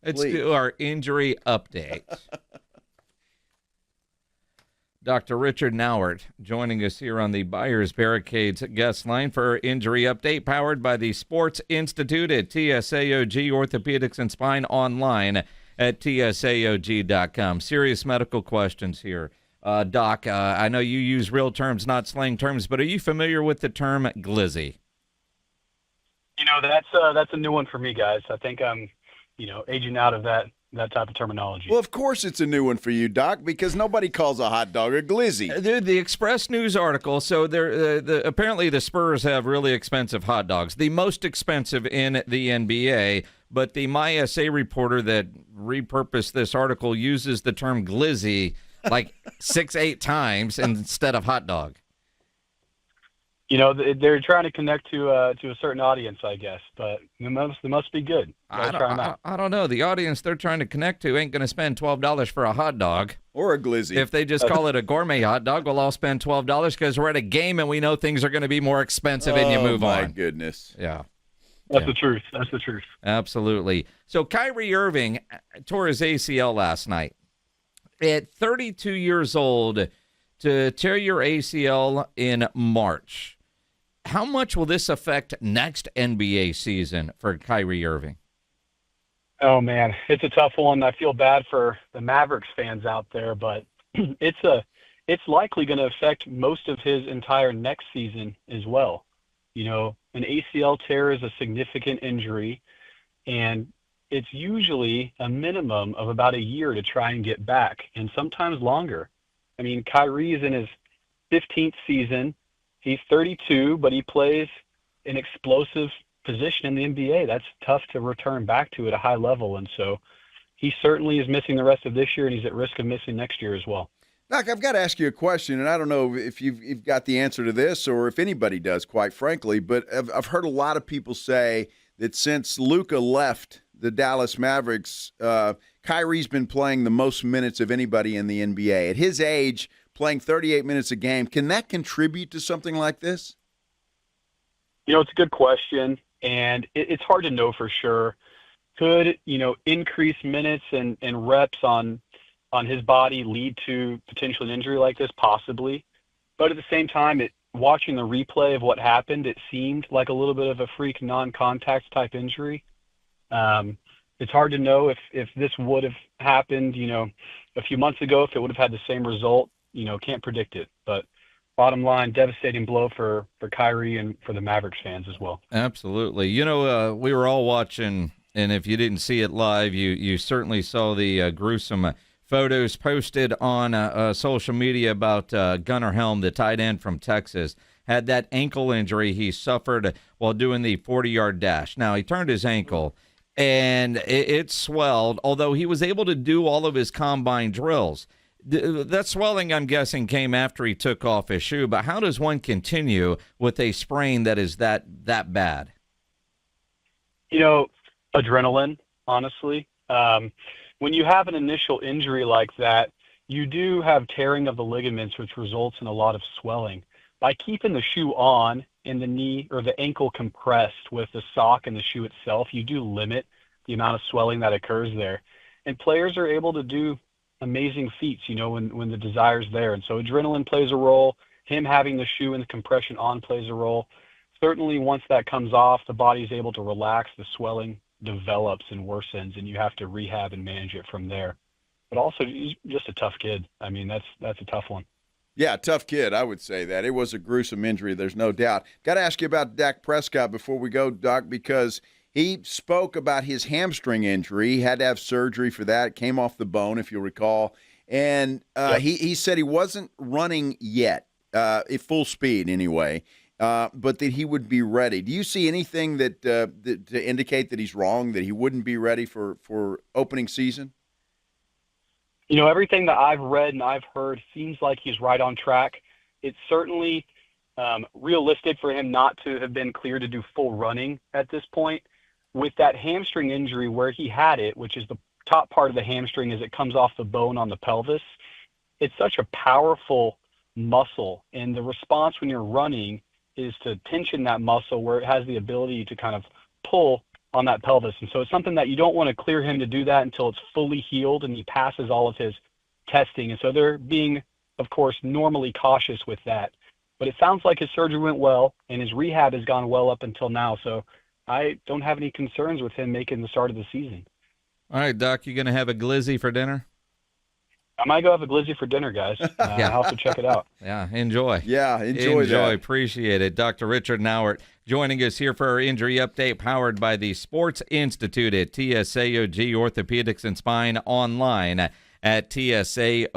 Let's Please. do our injury update. Dr. Richard Nauert joining us here on the Buyers Barricades guest line for our injury update, powered by the Sports Institute at TSAOG Orthopaedics and Spine, online at TSAOG.com. Serious medical questions here. Doc, I know you use real terms, not slang terms, but are you familiar with the term glizzy? That's a new one for me, guys. I think I'm, aging out of that type of terminology. Well, of course it's a new one for you, Doc, because nobody calls a hot dog a glizzy. The Express News article, so apparently the Spurs have really expensive hot dogs, the most expensive in the NBA, but the MySA reporter that repurposed this article uses the term glizzy like 6-8 times instead of hot dog. They're trying to connect to a certain audience, I guess, but they must be good. I don't know. The audience they're trying to connect to ain't going to spend $12 for a hot dog. Or a glizzy. If they just call it a gourmet hot dog, we'll all spend $12 because we're at a game and we know things are going to be more expensive and you move on. Oh, my goodness. Yeah. That's the truth. That's the truth. Absolutely. So Kyrie Irving tore his ACL last night. At 32 years old, to tear your ACL in March, how much will this affect next NBA season for Kyrie Irving? Oh, man, it's a tough one. I feel bad for the Mavericks fans out there, but it's likely going to affect most of his entire next season as well. An ACL tear is a significant injury, and it's usually a minimum of about a year to try and get back, and sometimes longer. I mean, Kyrie is in his 15th season. He's 32, but he plays an explosive position in the NBA. That's tough to return back to at a high level, and so he certainly is missing the rest of this year, and he's at risk of missing next year as well. Doc, I've got to ask you a question, and I don't know if you've got the answer to this or if anybody does, quite frankly, but I've heard a lot of people say that since Luka left the Dallas Mavericks, Kyrie's been playing the most minutes of anybody in the NBA. At his age, playing 38 minutes a game, can that contribute to something like this? It's a good question, and it's hard to know for sure. Could, increased minutes and reps on his body lead to potentially an injury like this? Possibly. But at the same time, watching the replay of what happened, it seemed like a little bit of a freak non-contact type injury. It's hard to know if this would have happened, a few months ago, if it would have had the same result. Can't predict it. But bottom line, devastating blow for Kyrie and for the Mavericks fans as well. Absolutely. We were all watching, and if you didn't see it live, you certainly saw the gruesome photos posted on social media about Gunnar Helm, the tight end from Texas, had that ankle injury he suffered while doing the 40-yard dash. Now, he turned his ankle, and it swelled, although he was able to do all of his combine drills. That swelling, I'm guessing, came after he took off his shoe, but how does one continue with a sprain that is that bad? Adrenaline, honestly. When you have an initial injury like that, you do have tearing of the ligaments, which results in a lot of swelling. By keeping the shoe on and the knee or the ankle compressed with the sock and the shoe itself, you do limit the amount of swelling that occurs there. And players are able to do amazing feats, when the desire's there. And so adrenaline plays a role. Him having the shoe and the compression on plays a role. Certainly once that comes off, the body's able to relax, the swelling develops and worsens, and you have to rehab and manage it from there. But also, he's just a tough kid. I mean, that's a tough one. Yeah, tough kid, I would say that. It was a gruesome injury, there's no doubt. Got to ask you about Dak Prescott before we go, Doc, because he spoke about his hamstring injury. He had to have surgery for that. It came off the bone, if you'll recall. And he said he wasn't running yet, at full speed anyway, but that he would be ready. Do you see anything that to indicate that he's wrong, that he wouldn't be ready for opening season? Everything that I've read and I've heard seems like he's right on track. It's certainly realistic for him not to have been cleared to do full running at this point. With that hamstring injury where he had it, which is the top part of the hamstring as it comes off the bone on the pelvis, it's such a powerful muscle. And the response when you're running is to tension that muscle where it has the ability to kind of pull on that pelvis. And so it's something that you don't want to clear him to do that until it's fully healed and he passes all of his testing. And so they're being, of course, normally cautious with that. But it sounds like his surgery went well and his rehab has gone well up until now. So I don't have any concerns with him making the start of the season. All right, Doc, you going to have a glizzy for dinner? I might go have a glizzy for dinner, guys. I'll have to check it out. Yeah, enjoy. Yeah, enjoy that. Appreciate it. Dr. Richard Nauert joining us here for our injury update, powered by the Sports Institute at TSAOG Orthopaedics and Spine, online at TSAOG.com.